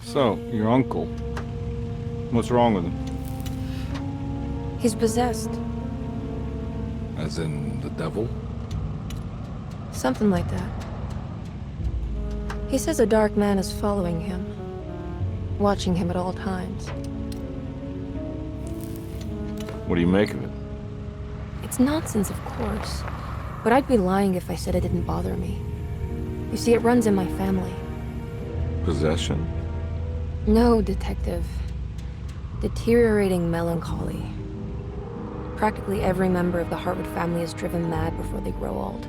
So, your uncle. What's wrong with him? He's possessed. As in the devil? Something like that. He says a dark man is following him, watching him at all times. What do you make of it? It's nonsense, of course, but I'd be lying if I said it didn't bother me. You see, it runs in my family. Possession? No, Detective. Deteriorating melancholy. Practically every member of the Hartwood family is driven mad before they grow old.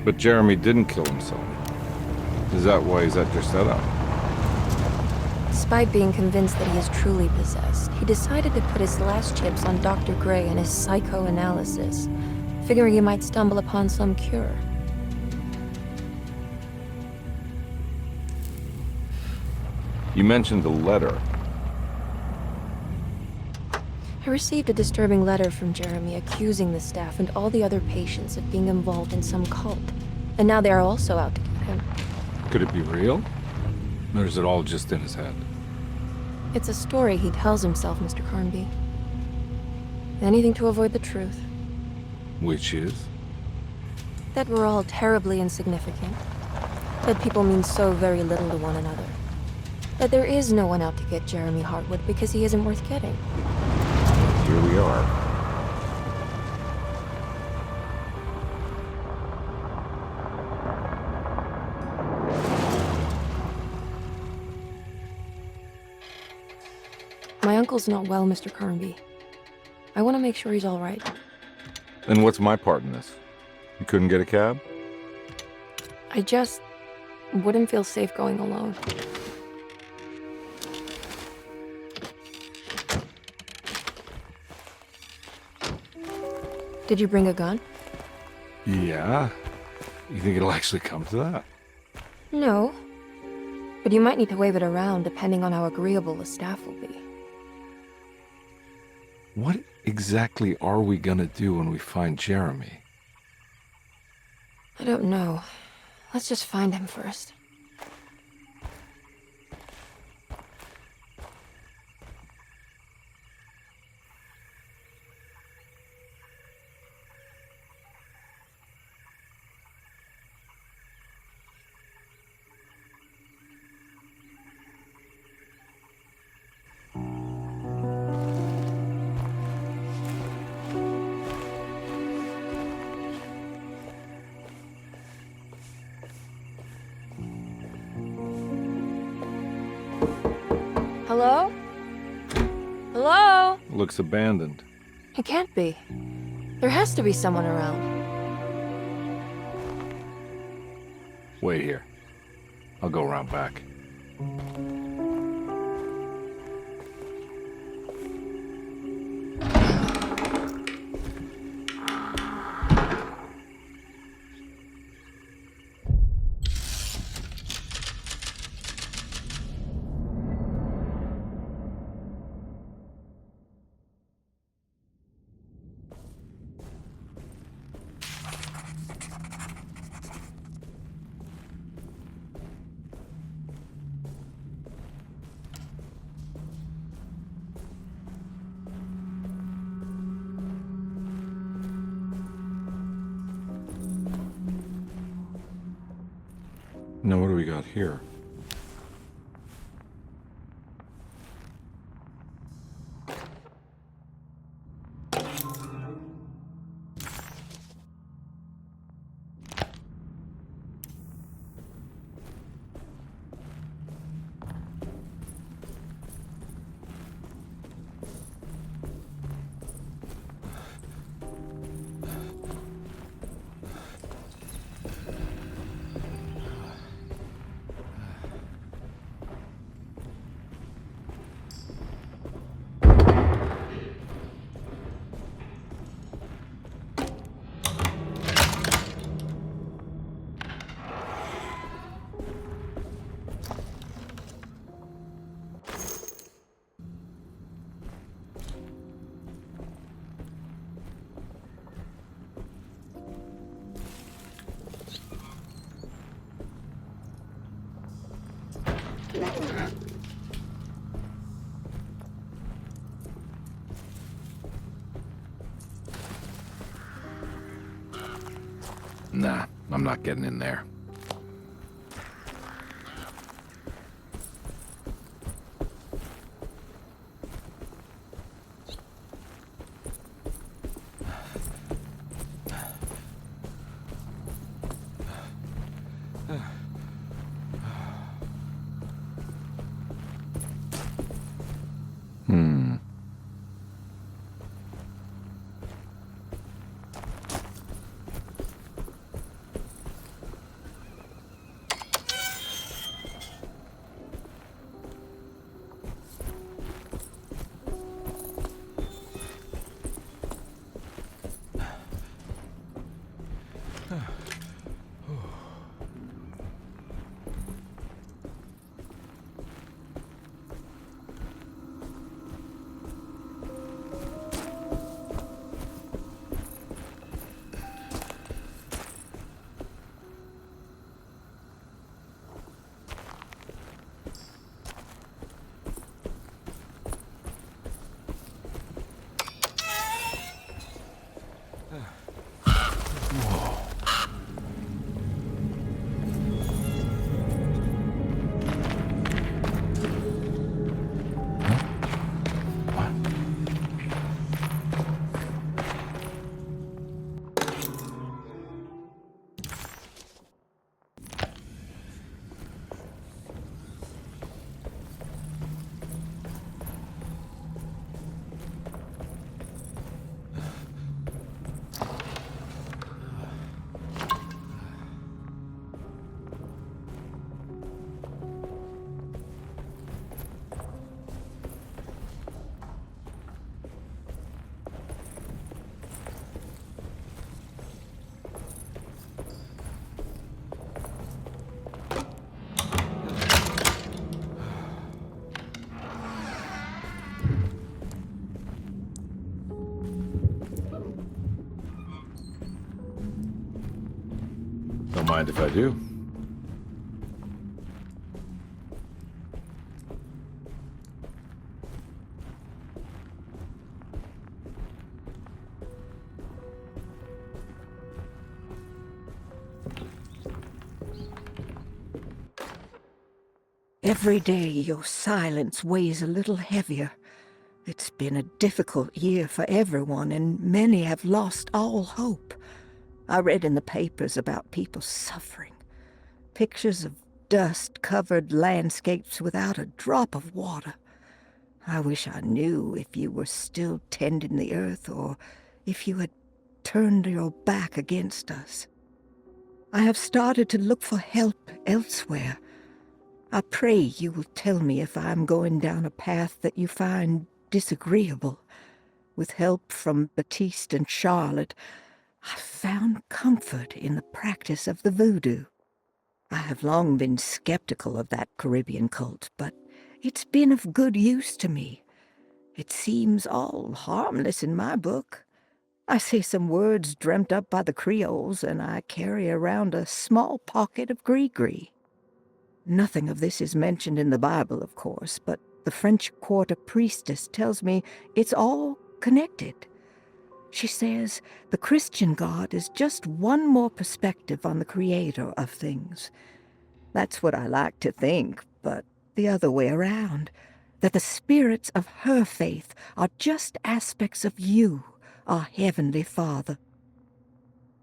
But Jeremy didn't kill himself. Is that why he's at your setup? Despite being convinced that he is truly possessed, he decided to put his last chips on Dr. Gray and his psychoanalysis, figuring he might stumble upon some cure. You mentioned the letter. I received a disturbing letter from Jeremy accusing the staff and all the other patients of being involved in some cult. And now they are also out to get him. Could it be real? Or is it all just in his head? It's a story he tells himself, Mr. Carnby. Anything to avoid the truth. Which is? That we're all terribly insignificant. That people mean so very little to one another. That there is no one out to get Jeremy Hartwood because he isn't worth getting. Here we are. My uncle's not well, Mr. Carnby. I want to make sure he's all right. And what's my part in this? You couldn't get a cab? I just wouldn't feel safe going alone. Did you bring a gun? Yeah. You think it'll actually come to that? No. But you might need to wave it around depending on how agreeable the staff will be. What exactly are we gonna do when we find Jeremy? I don't know. Let's just find him first. Hello? Hello? Looks abandoned. It can't be. There has to be someone around. Wait here. I'll go around back. Now what do we got here? Nah, I'm not getting in there. Hmm. Don't mind if I do. Every day your silence weighs a little heavier. It's been a difficult year for everyone, and many have lost all hope. I read in the papers about people suffering. Pictures of dust-covered landscapes without a drop of water. I wish I knew if you were still tending the earth or if you had turned your back against us. I have started to look for help elsewhere. I pray you will tell me if I am going down a path that you find disagreeable. With help from Baptiste and Charlotte, I found comfort in the practice of the voodoo. I have long been skeptical of that Caribbean cult, but it's been of good use to me. It seems all harmless in my book. I say some words dreamt up by the Creoles, and I carry around a small pocket of gree-gree. Nothing of this is mentioned in the Bible, of course, but the French Quarter priestess tells me it's all connected. She says the Christian God is just one more perspective on the creator of things. That's what I like to think, but the other way around, that the spirits of her faith are just aspects of you, our Heavenly Father.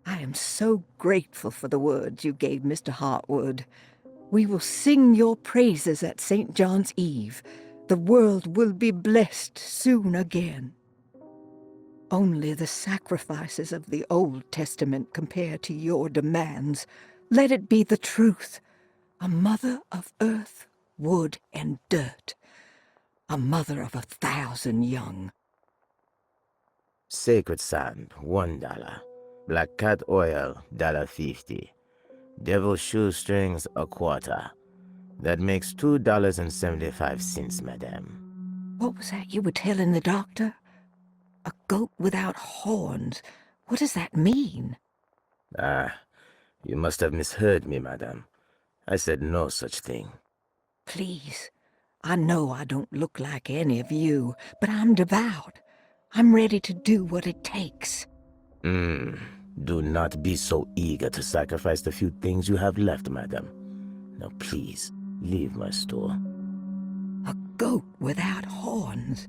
I am so grateful for the words you gave Mr. Hartwood. We will sing your praises at St. John's Eve. The world will be blessed soon again. Only the sacrifices of the Old Testament compare to your demands. Let it be the truth. A mother of earth, wood, and dirt. A mother of 1,000 young. Sacred sand, $1. Black cat oil, $1.50. Devil shoestrings, a quarter. That makes $2.75, madame. What was that you were telling the doctor? A goat without horns. What does that mean? Ah, you must have misheard me, madame. I said no such thing. Please. I know I don't look like any of you, but I'm devout. I'm ready to do what it takes. Do not be so eager to sacrifice the few things you have left, madam. Now please, leave my store. A goat without horns.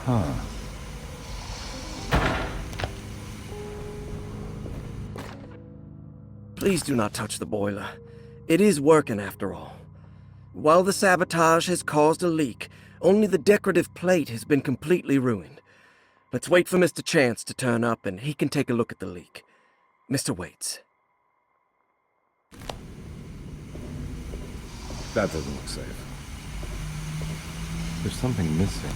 Huh. Please do not touch the boiler. It is working after all. While the sabotage has caused a leak, only the decorative plate has been completely ruined. Let's wait for Mr. Chance to turn up and he can take a look at the leak. Mr. Waits. That doesn't look safe. There's something missing.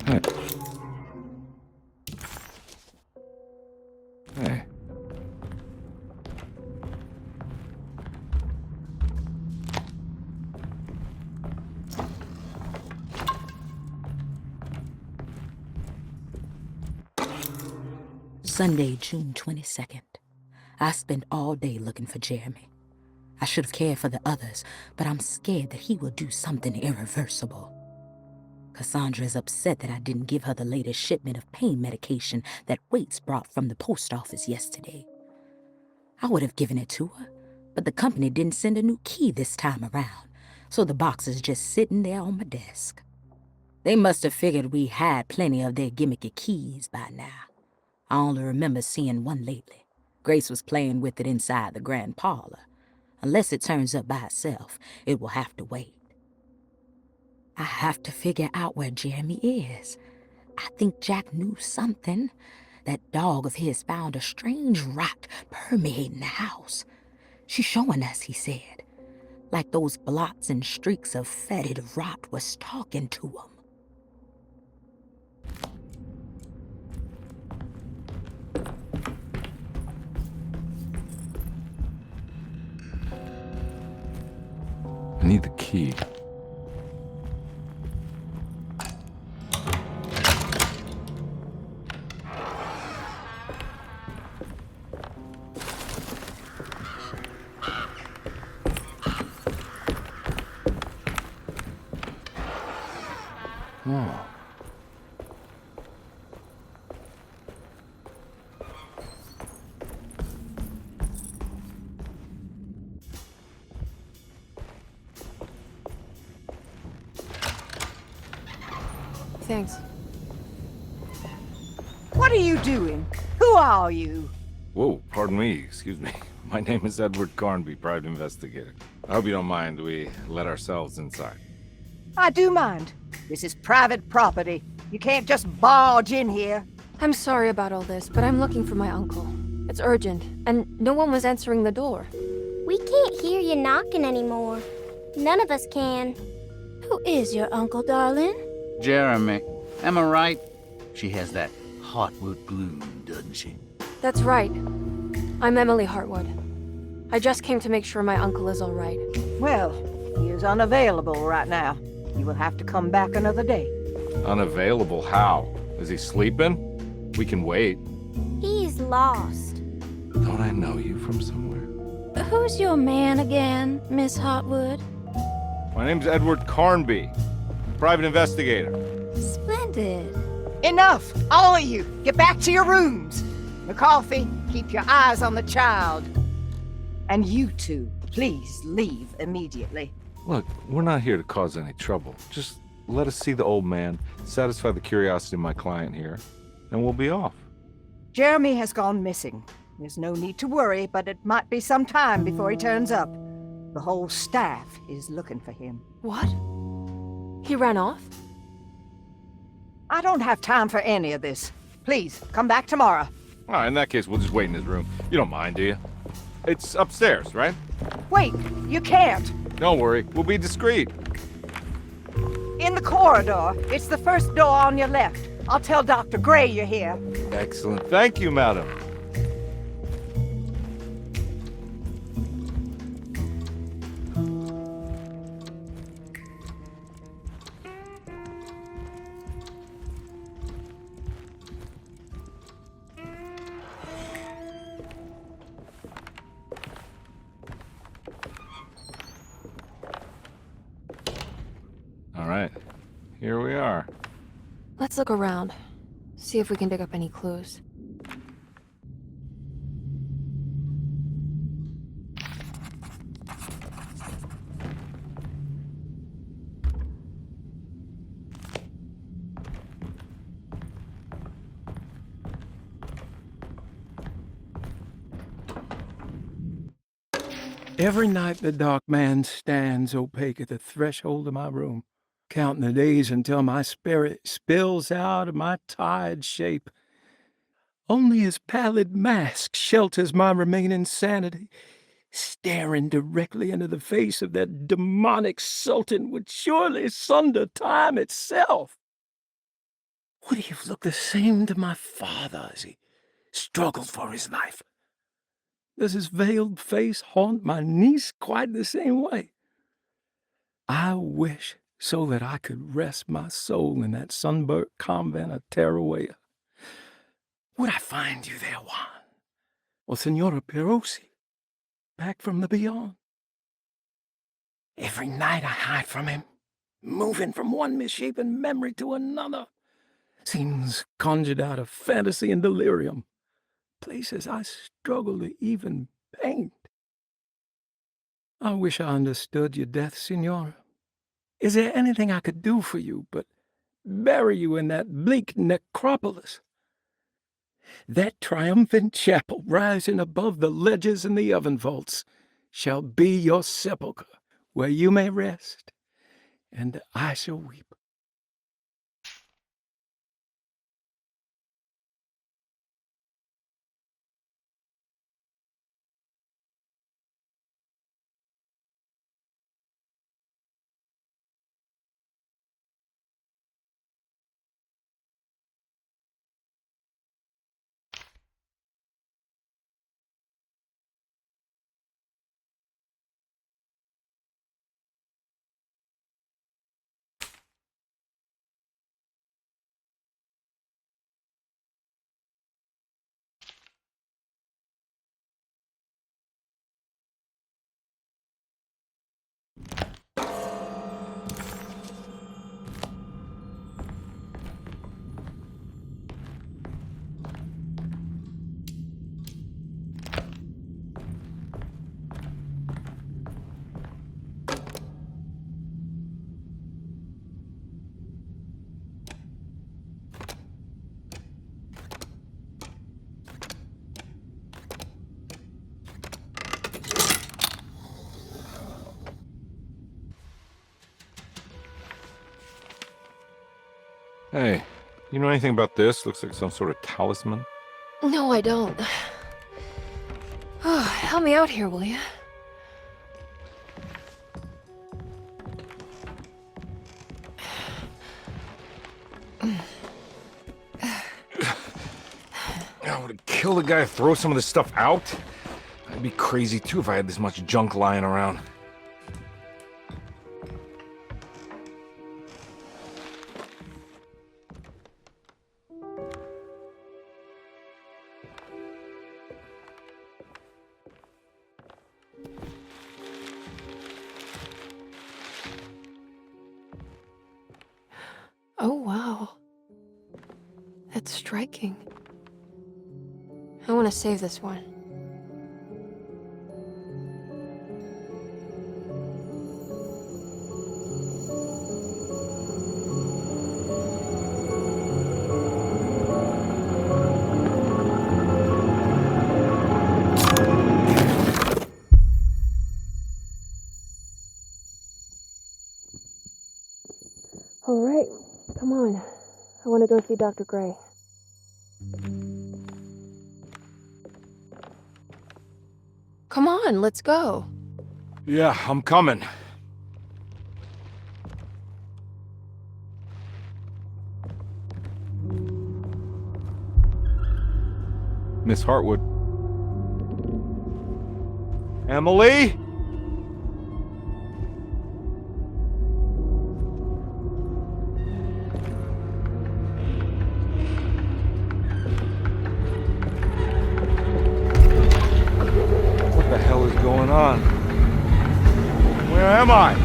Hey. Hey. Sunday, June 22nd. I spent all day looking for Jeremy. I should have cared for the others, but I'm scared that he will do something irreversible. Cassandra is upset that I didn't give her the latest shipment of pain medication that Waits brought from the post office yesterday. I would have given it to her, but the company didn't send a new key this time around, so the box is just sitting there on my desk. They must have figured we had plenty of their gimmicky keys by now. I only remember seeing one lately. Grace was playing with it inside the grand parlor. Unless it turns up by itself, it will have to wait. I have to figure out where Jeremy is. I think Jack knew something. That dog of his found a strange rot permeating the house. She's showing us, he said. Like those blots and streaks of fetid rot was talking to him. I need the key. Thanks. What are you doing? Who are you? Whoa, pardon me, excuse me. My name is Edward Carnby, private investigator. I hope you don't mind we let ourselves inside. I do mind. This is private property. You can't just barge in here. I'm sorry about all this, but I'm looking for my uncle. It's urgent, and no one was answering the door. We can't hear you knocking anymore. None of us can. Who is your uncle, darling? Jeremy. Am I right? She has that heartwood gloom, doesn't she? That's right. I'm Emily Hartwood. I just came to make sure my uncle is all right. Well, he is unavailable right now. You will have to come back another day. Unavailable how? Is he sleeping? We can wait. He's lost. Don't I know you from somewhere? Who's your man again, Miss Hartwood? My name's Edward Carnby, private investigator. Splendid. Enough! All of you! Get back to your rooms! McCarthy, keep your eyes on the child. And you two, please leave immediately. Look, we're not here to cause any trouble. Just let us see the old man, satisfy the curiosity of my client here, and we'll be off. Jeremy has gone missing. There's no need to worry, but it might be some time before he turns up. The whole staff is looking for him. What? He ran off? I don't have time for any of this. Please, come back tomorrow. All right, in that case, we'll just wait in his room. You don't mind, do you? It's upstairs, right? Wait, you can't. Don't worry, we'll be discreet. In the corridor. It's the first door on your left. I'll tell Dr. Gray you're here. Excellent. Thank you, madam. All right, here we are. Let's look around. See if we can dig up any clues. Every night the dark man stands opaque at the threshold of my room, counting the days until my spirit spills out of my tired shape. Only his pallid mask shelters my remaining sanity. Staring directly into the face of that demonic sultan would surely sunder time itself. Would he have looked the same to my father as he struggled for his life? Does his veiled face haunt my niece quite the same way? I wish so that I could rest my soul in that sunburnt convent of Teruel. Would I find you there, Juan? Or Senora Perosi, back from the beyond? Every night I hide from him, moving from one misshapen memory to another. Scenes conjured out of fantasy and delirium. Places I struggle to even paint. I wish I understood your death, Signora. Is there anything I could do for you but bury you in that bleak necropolis? That triumphant chapel rising above the ledges and the oven vaults shall be your sepulchre, where you may rest, and I shall weep. Hey, you know anything about this? Looks like some sort of talisman. No, I don't. Oh, help me out here, will you? I would kill the guy to throw some of this stuff out. I'd be crazy too if I had this much junk lying around. Oh, wow. That's striking. I want to save this one. All right, come on. I want to go see Dr. Gray. Come on, let's go. Yeah, I'm coming. Miss Hartwood. Emily? What the hell is going on? Where am I?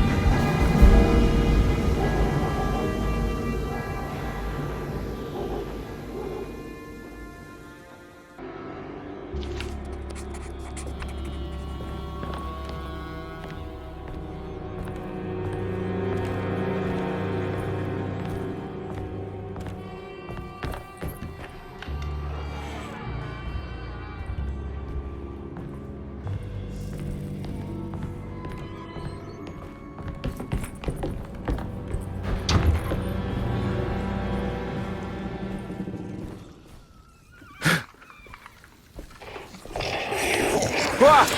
Ah!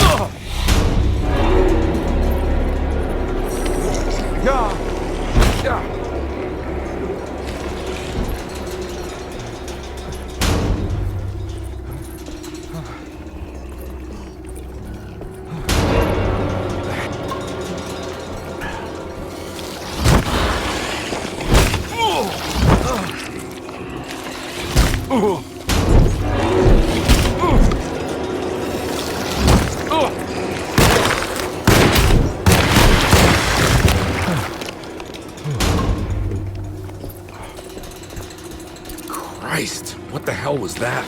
Ugh! Yeah. Yeah. Christ, what the hell was that?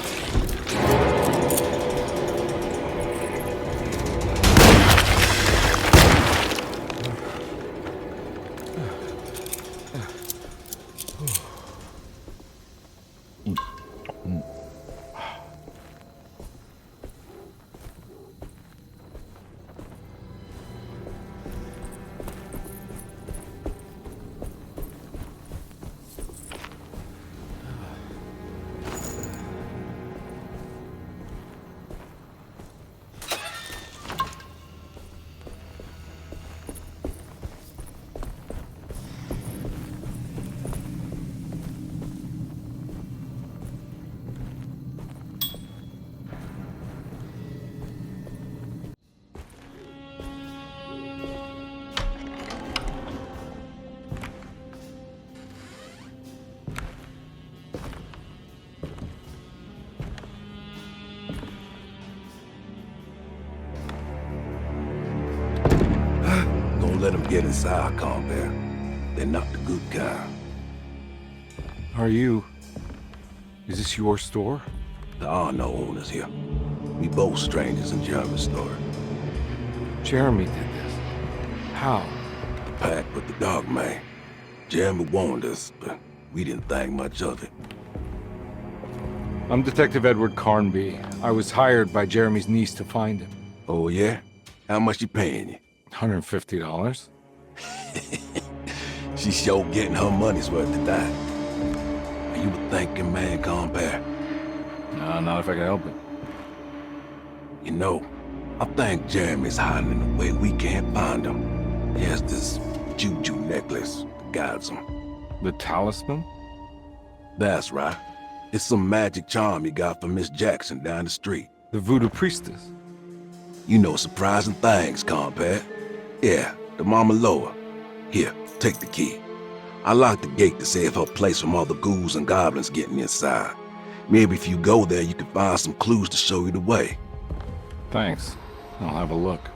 Don't let them get inside, Compare. They're not the good kind. Is this your store? There are no owners here. We both strangers in Jeremy's store. Jeremy did this. How? The pact with the dog man. Jeremy warned us, but we didn't think much of it. I'm Detective Edward Carnby. I was hired by Jeremy's niece to find him. Oh, yeah? How much you paying you? $150. She's sure getting her money's worth tonight. Are you a thinking man, compare? No, not if I can help it. You know, I think Jeremy's hiding in a way we can't find him. He has this juju necklace that guides him. The talisman? That's right. It's some magic charm he got from Miss Jackson down the street. The voodoo priestess? You know surprising things, compare. Yeah, the Mama Loa. Here, take the key. I locked the gate to save her place from all the ghouls and goblins getting inside. Maybe if you go there, you can find some clues to show you the way. Thanks. I'll have a look.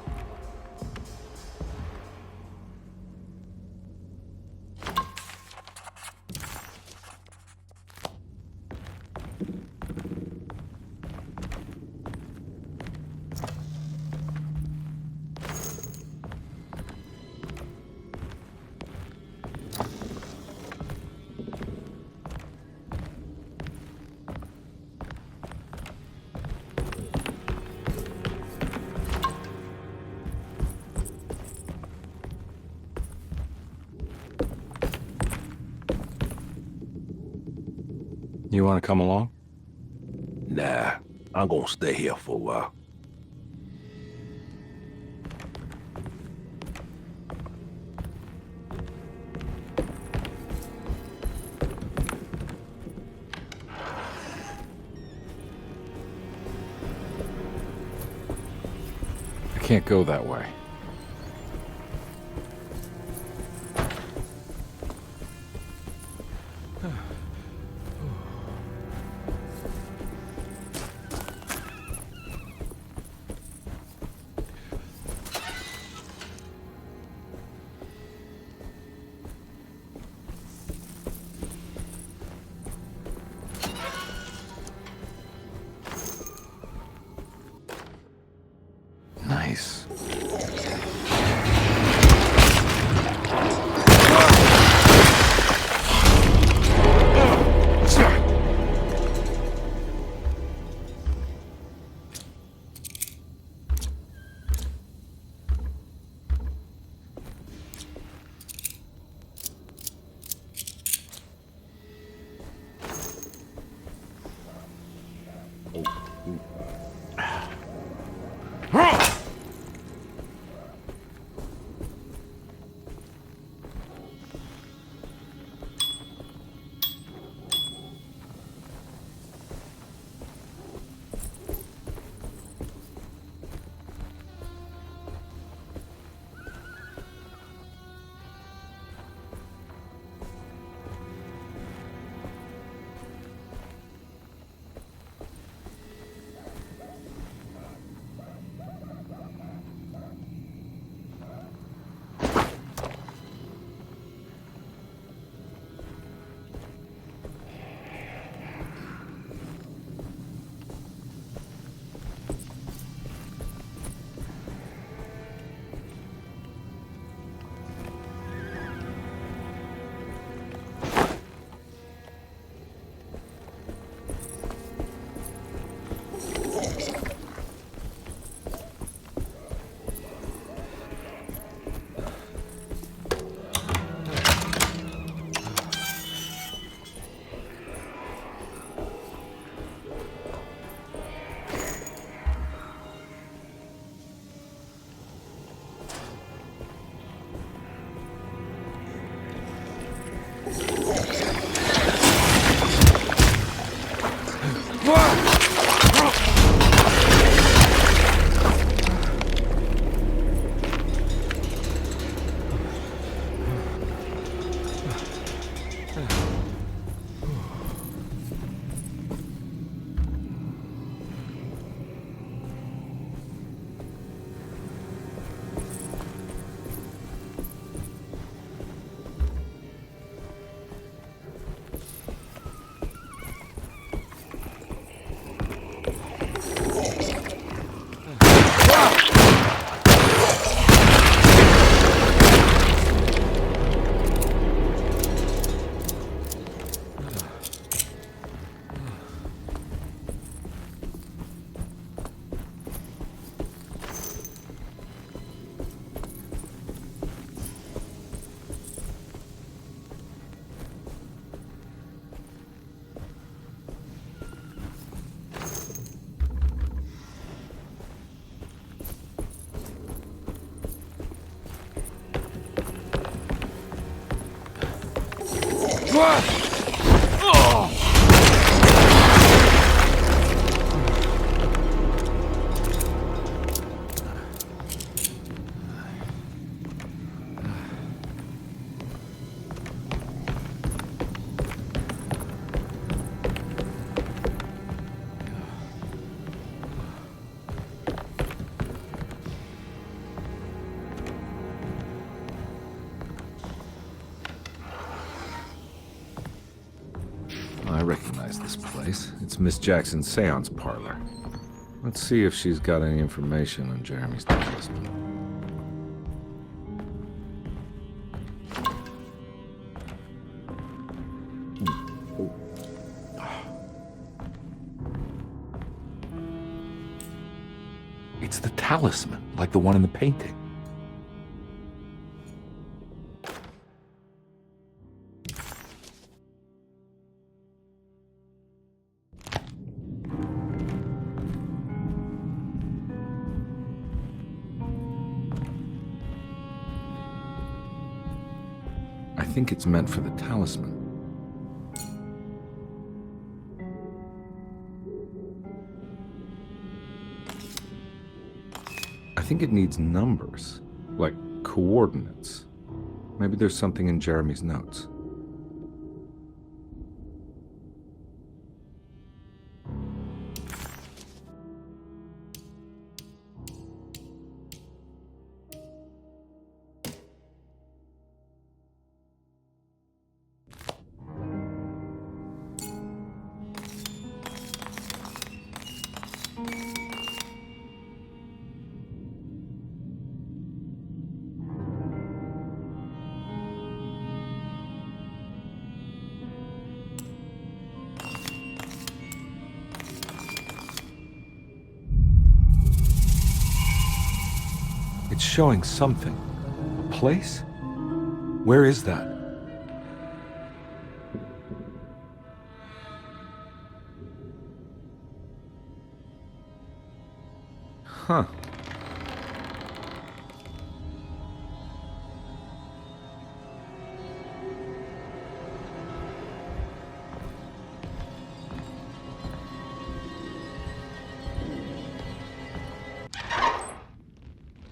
You want to come along? Nah, I'm gonna stay here for a while. I can't go that way. Nice. I recognize this place. It's Miss Jackson's seance parlor. Let's see if she's got any information on Jeremy's talisman. It's the talisman, like the one in the painting. I think it's meant for the talisman. I think it needs numbers, like coordinates. Maybe there's something in Jeremy's notes. It's showing something. A place? Where is that? Huh.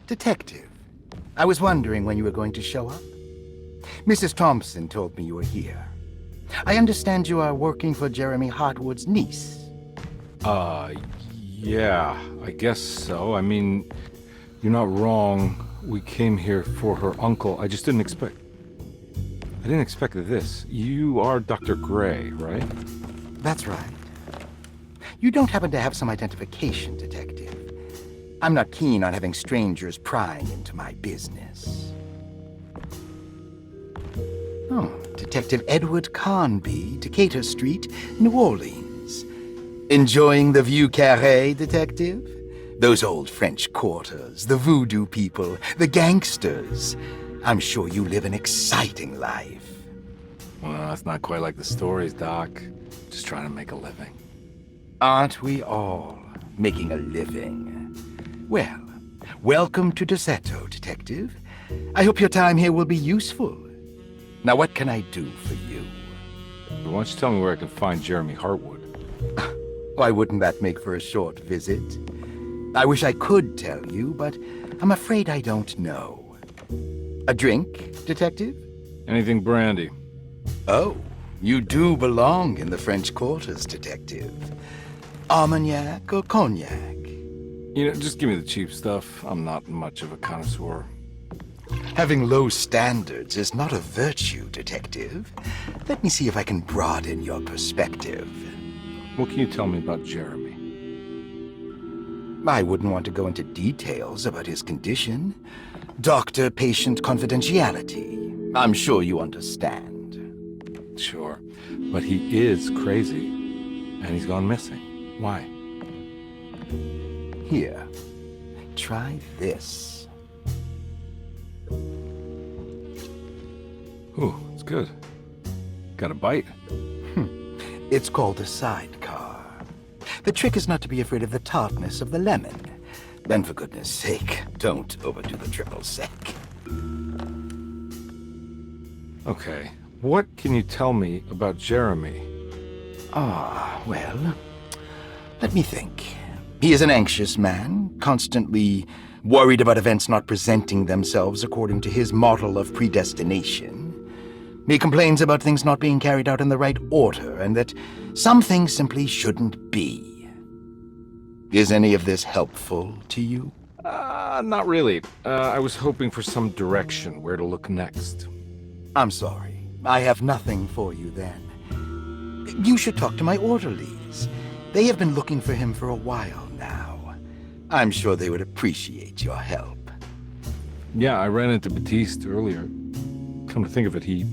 Detective, I was wondering when you were going to show up. Mrs. Thompson told me you were here. I understand you are working for Jeremy Hartwood's niece. Yeah, I guess so. I mean, you're not wrong. We came here for her uncle. I just didn't expect... I didn't expect this. You are Dr. Gray, right? That's right. You don't happen to have some identification, Detective. I'm not keen on having strangers prying into my business. Oh, Detective Edward Carnby, Decatur Street, New Orleans. Enjoying the Vieux Carré, Detective? Those old French quarters, the voodoo people, the gangsters. I'm sure you live an exciting life. Well, it's not quite like the stories, Doc. Just trying to make a living. Aren't we all making a living? Well, welcome to Deseto, Detective. I hope your time here will be useful. Now, what can I do for you? Why don't you tell me where I can find Jeremy Hartwood? Why wouldn't that make for a short visit? I wish I could tell you, but I'm afraid I don't know. A drink, Detective? Anything brandy. Oh, you do belong in the French quarters, Detective. Armagnac or cognac? You know, just give me the cheap stuff. I'm not much of a connoisseur. Having low standards is not a virtue, Detective. Let me see if I can broaden your perspective. What can you tell me about Jeremy? I wouldn't want to go into details about his condition. Doctor-patient confidentiality. I'm sure you understand. Sure. But he is crazy. And he's gone missing. Why? Here, try this. Ooh, it's good. Got a bite? It's called a sidecar. The trick is not to be afraid of the tartness of the lemon. Then, for goodness sake, don't overdo the triple sec. Okay, What can you tell me about Jeremy? Well, let me think. He is an anxious man, constantly worried about events not presenting themselves according to his model of predestination. He complains about things not being carried out in the right order, and that some things simply shouldn't be. Is any of this helpful to you? Not really. I was hoping for some direction where to look next. I'm sorry. I have nothing for you then. You should talk to my orderlies. They have been looking for him for a while now. I'm sure they would appreciate your help. Yeah, I ran into Batiste earlier. Come to think of it, he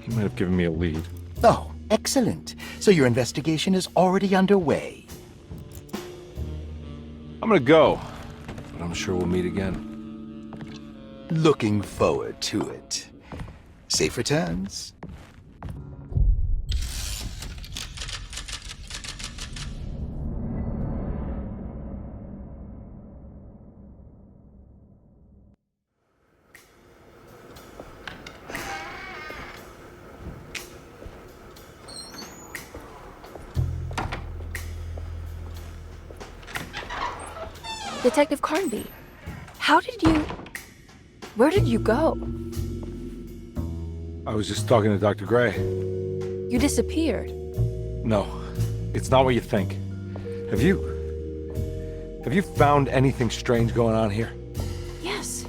might have given me a lead. Oh, excellent. So your investigation is already underway. I'm gonna go, but I'm sure we'll meet again. Looking forward to it. Safe returns. Detective Carnby, where did you go? I was just talking to Dr. Gray. You disappeared. No, it's not what you think. Have you found anything strange going on here? Yes.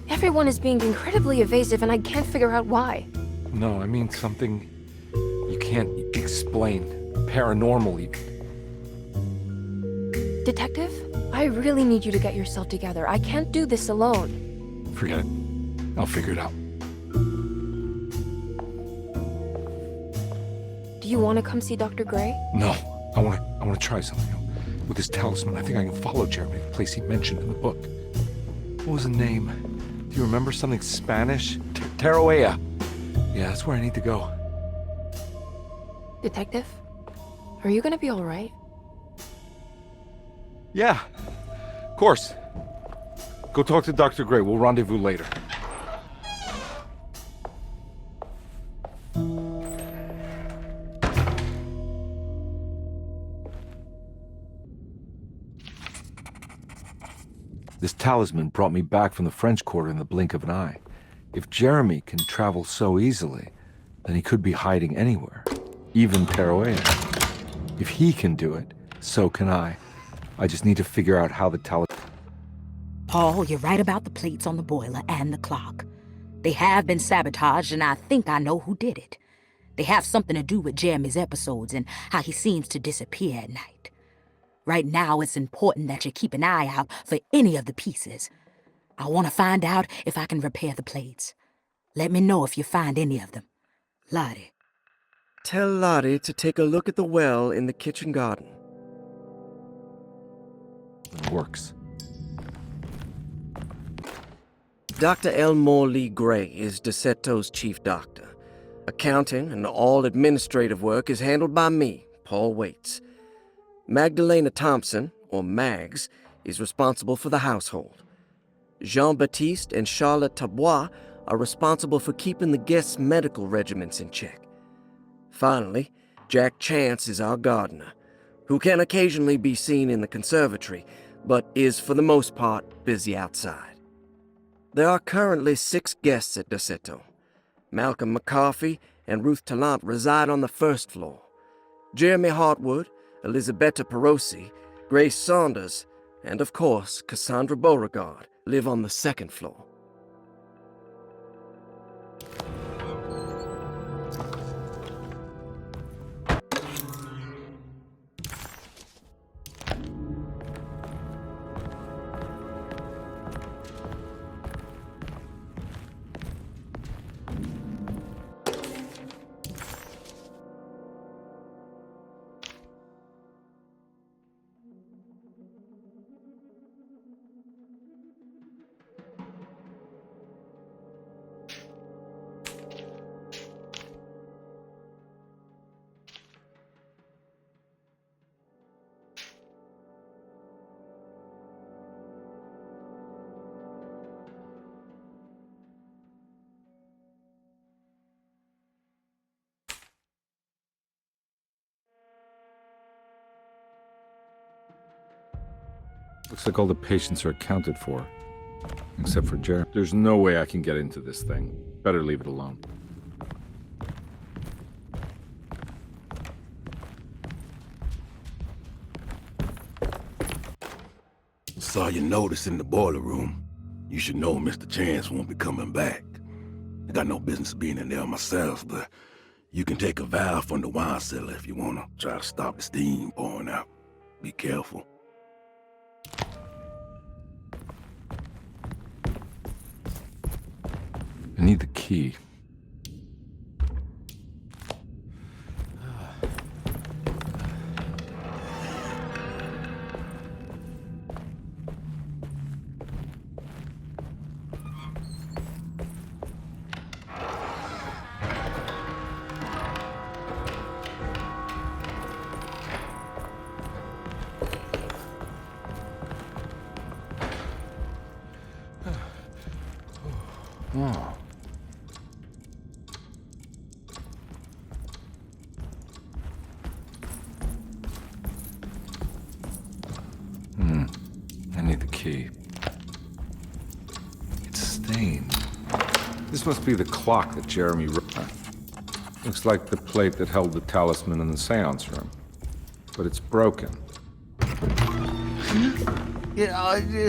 Everyone is being incredibly evasive and I can't figure out why. No, I mean something you can't explain. Paranormal even. Detective, I really need you to get yourself together. I can't do this alone. Forget it. I'll figure it out. Do you want to come see Dr. Gray? No, I want to try something. With this talisman, I think I can follow Jeremy to the place he mentioned in the book. What was the name? Do you remember something Spanish? Tarawea. Yeah, that's where I need to go. Detective, are you gonna be all right? Yeah, of course. Go talk to Dr. Gray. We'll rendezvous later. This talisman brought me back from the French Quarter in the blink of an eye. If Jeremy can travel so easily, then he could be hiding anywhere, even Tarawea. If he can do it, so can I. I just need to figure out how the talisman... Paul, you're right about the plates on the boiler and the clock. They have been sabotaged, and I think I know who did it. They have something to do with Jeremy's episodes and how he seems to disappear at night. Right now, it's important that you keep an eye out for any of the pieces. I want to find out if I can repair the plates. Let me know if you find any of them. Lottie. Tell Lottie to take a look at the well in the kitchen garden. It works. Dr. Elmore Lee Gray is DeSeto's chief doctor. Accounting and all administrative work is handled by me, Paul Waits. Magdalena Thompson, or Mags, is responsible for the household. Jean-Baptiste and Charlotte Tabois are responsible for keeping the guests' medical regimens in check. Finally, Jack Chance is our gardener, who can occasionally be seen in the conservatory, but is for the most part busy outside. There are currently 6 guests at DeSeto. Malcolm McCarthy and Ruth Tallant reside on the first floor. Jeremy Hartwood, Elisabetta Perosi, Grace Saunders, and of course Cassandra Beauregard live on the second floor. Looks like all the patients are accounted for. Except for Jeremy. There's no way I can get into this thing. Better leave it alone. Saw your notice in the boiler room. You should know Mr. Chance won't be coming back. I got no business being in there myself, but you can take a valve from the wine cellar if you wanna try to stop the steam pouring out. Be careful. I need the key. Oh. I need the key. It's stained. This must be the clock that Jeremy looks like the plate that held the talisman in the seance room. But it's broken.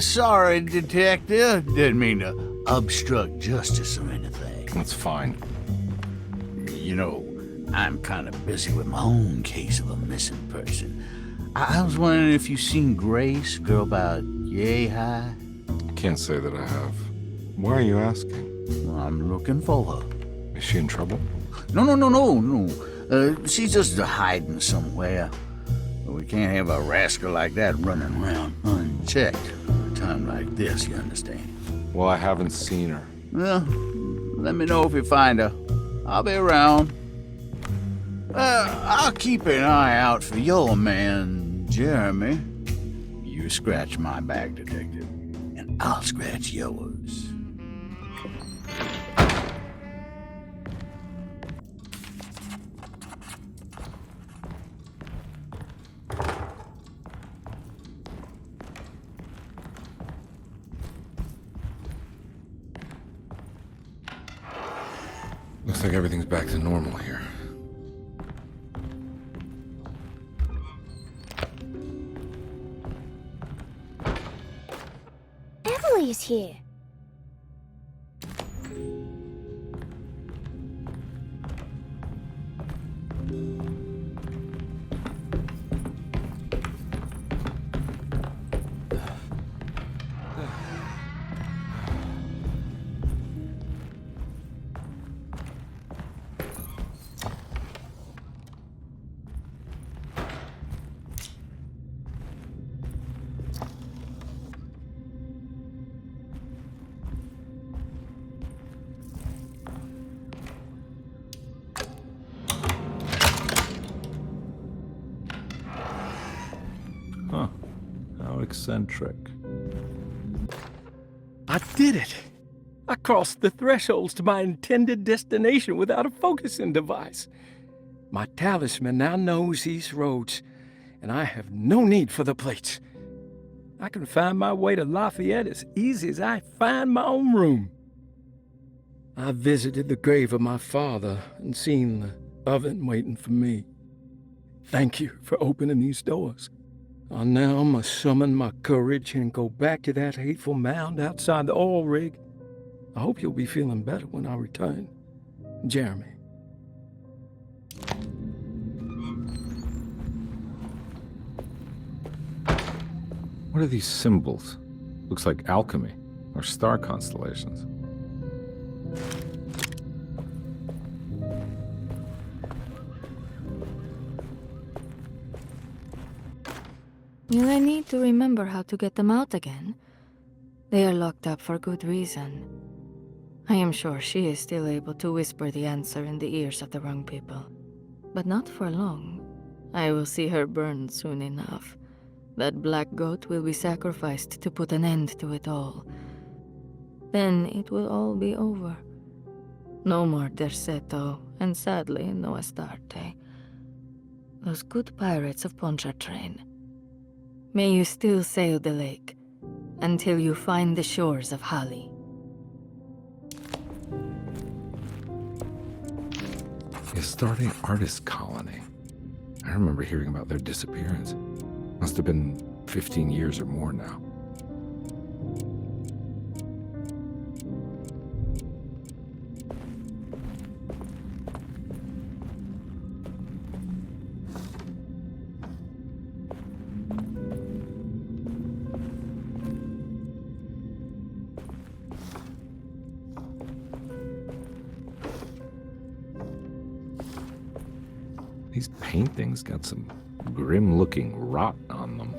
Sorry, Detective. Didn't mean to obstruct justice or anything. That's fine. You know, I'm kind of busy with my own case of a missing person. I was wondering if you've seen Grace, girl about yay high? Can't say that I have. Why are you asking? Well, I'm looking for her. Is she in trouble? No. She's just hiding somewhere. We can't have a rascal like that running around unchecked at a time like this, you understand? Well, I haven't seen her. Well, let me know if you find her. I'll be around. I'll keep an eye out for your man, Jeremy. You scratch my back, Detective, and I'll scratch yours. Looks like everything's back to normal here. Emily's here. Huh. How eccentric. I did it! I crossed the thresholds to my intended destination without a focusing device. My talisman now knows these roads, and I have no need for the plates. I can find my way to Lafayette as easy as I find my own room. I visited the grave of my father and seen the oven waiting for me. Thank you for opening these doors. I now must summon my courage and go back to that hateful mound outside the oil rig. I hope you'll be feeling better when I return. Jeremy. What are these symbols? Looks like alchemy or star constellations. Will I need to remember how to get them out again? They are locked up for good reason. I am sure she is still able to whisper the answer in the ears of the wrong people. But not for long. I will see her burned soon enough. That black goat will be sacrificed to put an end to it all. Then it will all be over. No more Derceto, and sadly, no Astarte. Those good pirates of Pontchartrain. May you still sail the lake until you find the shores of Hali. A starting artist colony. I remember hearing about their disappearance. Must have been 15 years or more now. These paintings got some grim-looking rot on them.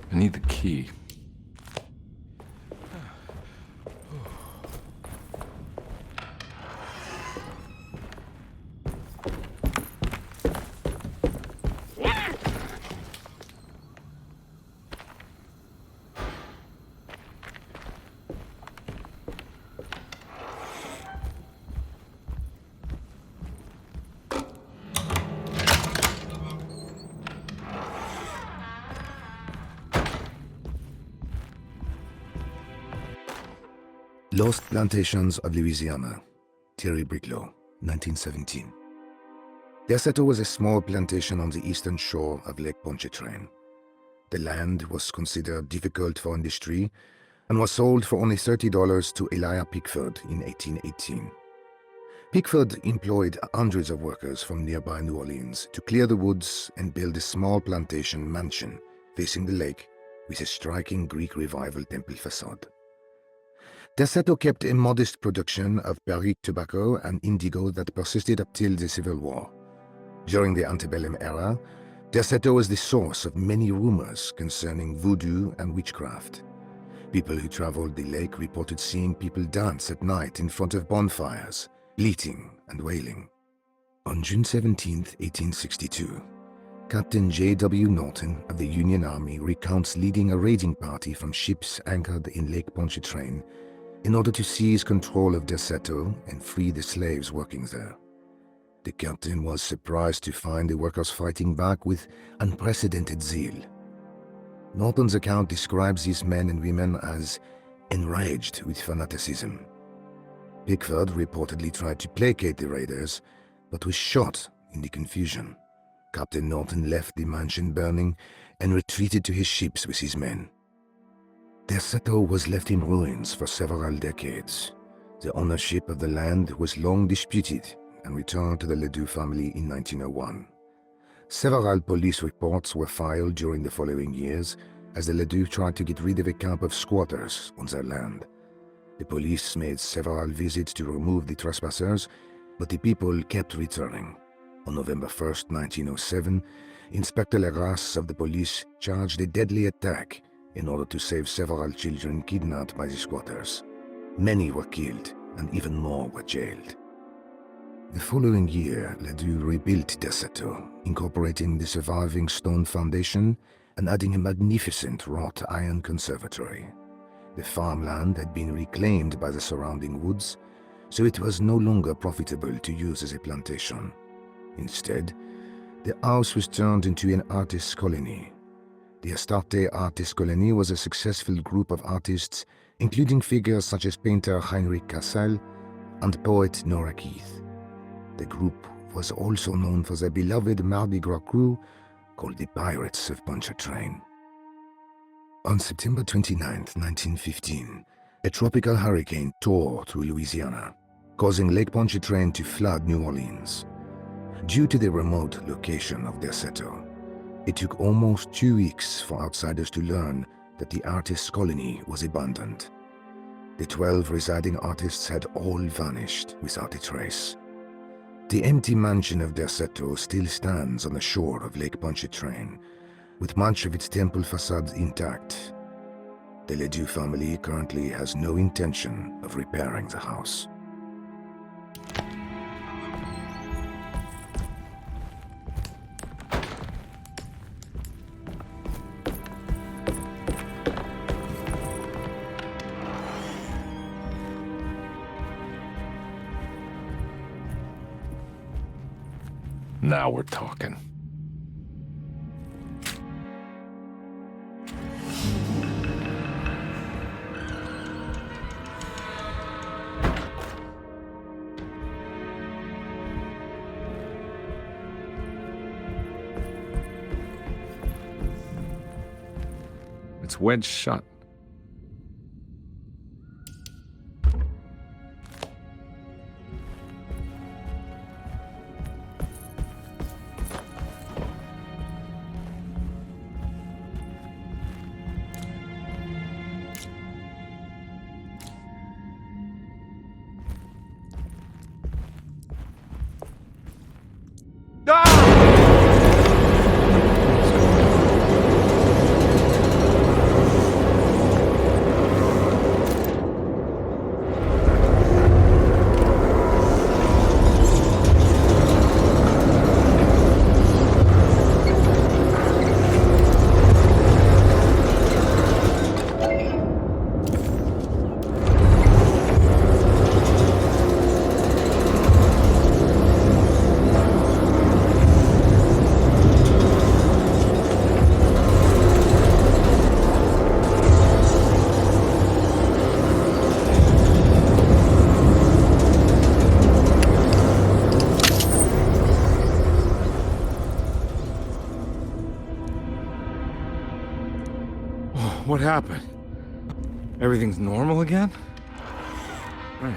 I need the key. Lost Plantations of Louisiana, Thierry Briclot, 1917. Derceto was a small plantation on the eastern shore of Lake Pontchartrain. The land was considered difficult for industry and was sold for only $30 to Elijah Pickford in 1818. Pickford employed hundreds of workers from nearby New Orleans to clear the woods and build a small plantation mansion facing the lake with a striking Greek Revival temple facade. Derceto kept a modest production of Barrique tobacco and indigo that persisted up till the Civil War. During the antebellum era, Derceto was the source of many rumors concerning voodoo and witchcraft. People who traveled the lake reported seeing people dance at night in front of bonfires, bleating and wailing. On June 17, 1862, Captain J.W. Norton of the Union Army recounts leading a raiding party from ships anchored in Lake Pontchartrain in order to seize control of Derceto and free the slaves working there. The captain was surprised to find the workers fighting back with unprecedented zeal. Norton's account describes these men and women as enraged with fanaticism. Pickford reportedly tried to placate the raiders, but was shot in the confusion. Captain Norton left the mansion burning and retreated to his ships with his men. Their settle was left in ruins for several decades. The ownership of the land was long disputed and returned to the Ledoux family in 1901. Several police reports were filed during the following years as the Ledoux tried to get rid of a camp of squatters on their land. The police made several visits to remove the trespassers, but the people kept returning. On November 1st, 1907, Inspector Legras of the police charged a deadly attack in order to save several children kidnapped by the squatters. Many were killed, and even more were jailed. The following year, Ledoux rebuilt their chateau, incorporating the surviving stone foundation and adding a magnificent wrought iron conservatory. The farmland had been reclaimed by the surrounding woods, so it was no longer profitable to use as a plantation. Instead, the house was turned into an artist's colony. The Astarte Artist Colony was a successful group of artists, including figures such as painter Heinrich Cassel and poet Nora Keith. The group was also known for their beloved Mardi Gras crew called the Pirates of Pontchartrain. On September 29, 1915, a tropical hurricane tore through Louisiana, causing Lake Pontchartrain to flood New Orleans. Due to the remote location of their chateau, it took almost 2 weeks for outsiders to learn that the artist's colony was abandoned. The 12 residing artists had all vanished without a trace. The empty mansion of their chateau still stands on the shore of Lake Pontchartrain, with much of its temple facade intact. The Ledoux family currently has no intention of repairing the house. Now we're talking. It's wedged shut. What happened? Everything's normal again? Right.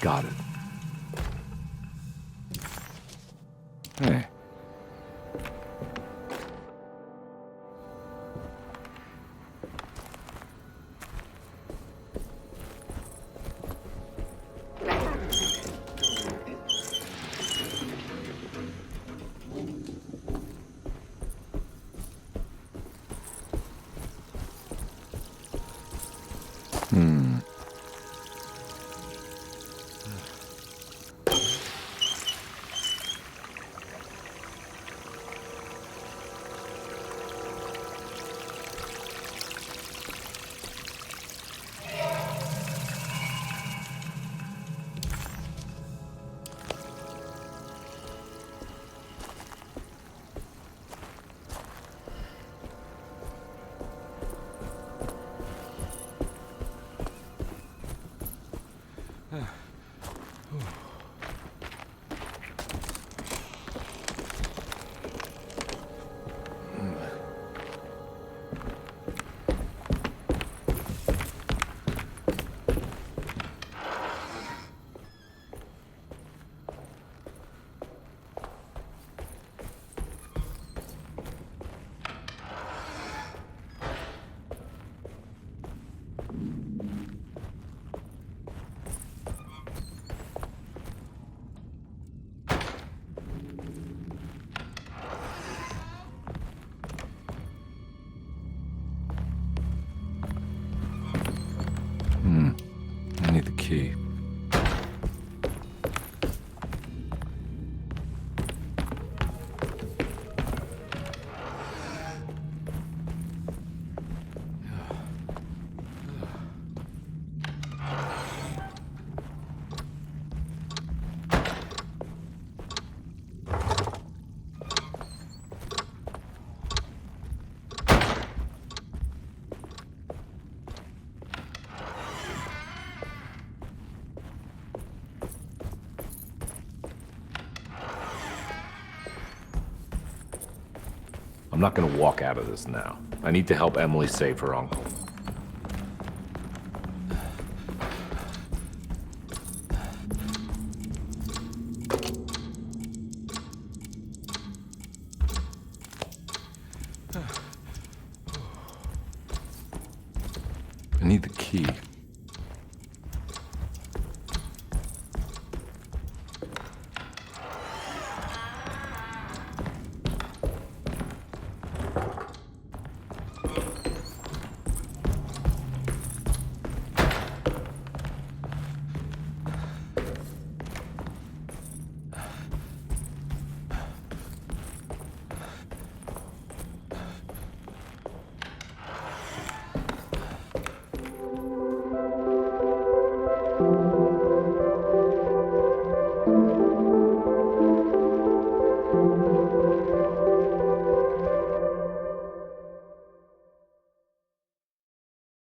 Got it. Hey. I need the key. I'm not gonna walk out of this now. I need to help Emily save her uncle. I need the key.